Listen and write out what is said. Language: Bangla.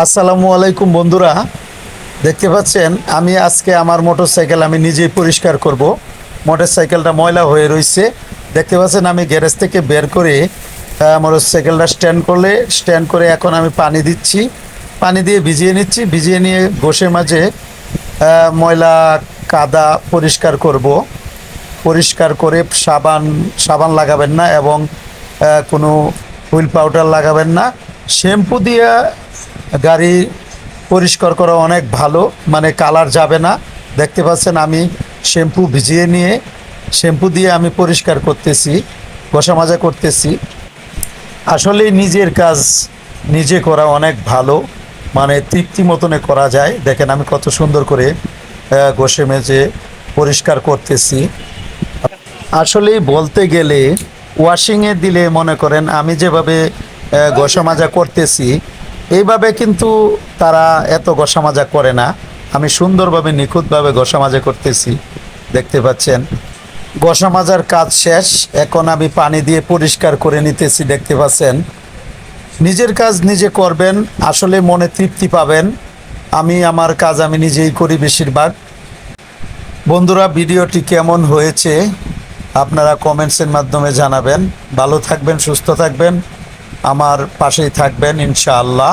আসসালামু আলাইকুম বন্ধুরা, দেখতে পাচ্ছেন আমি আজকে আমার মোটরসাইকেল আমি নিজেই পরিষ্কার করব। মোটরসাইকেলটা ময়লা হয়ে রয়েছে। দেখতে পাচ্ছেন আমি গ্যারেজ থেকে বের করে মোটরসাইকেলটা স্ট্যান্ড করে এখন আমি পানি দিচ্ছি। পানি দিয়ে ভিজিয়ে নিচ্ছি। ভিজিয়ে নিয়ে ঘষে মাঝে ময়লা কাদা পরিষ্কার করব। পরিষ্কার করে সাবান সাবান লাগাবেন না এবং কোনো হুইল পাউডার লাগাবেন না। শ্যাম্পু দিয়ে গাড়ি পরিষ্কার করা অনেক ভালো, মানে কালার যাবে না। দেখতে পাচ্ছেন আমি শ্যাম্পু ভিজিয়ে নিয়ে শ্যাম্পু দিয়ে আমি পরিষ্কার করতেছি, ঘষা মাজা করতেছি। আসলে নিজের কাজ নিজে করা অনেক ভালো, মানে তৃপ্তি মতনে করা যায়। দেখেন আমি কত সুন্দর করে ঘষে মেজে পরিষ্কার করতেছি। আসলেই বলতে গেলে ওয়াশিংয়ে দিলে মনে করেন আমি যেভাবে ঘষা মাজা করতেছি এইভাবে কিন্তু তারা এত ঘষা মাজা করে না। আমি সুন্দরভাবে নিখুঁতভাবে ঘষা মাজা করতেছি। দেখতে পাচ্ছেন ঘষা মাজার কাজ শেষ। এখন আমি পানি দিয়ে পরিষ্কার করে নিতেছি। দেখতে পাচ্ছেন নিজের কাজ নিজে করবেন, আসলে মনে তৃপ্তি পাবেন। আমি আমার কাজ আমি নিজেই করি বেশিরভাগ। বন্ধুরা, ভিডিওটি কেমন হয়েছে আপনারা কমেন্টসের মাধ্যমে জানাবেন। ভালো থাকবেন, সুস্থ থাকবেন, আমার পাশেই থাকবেন ইনশাআল্লাহ।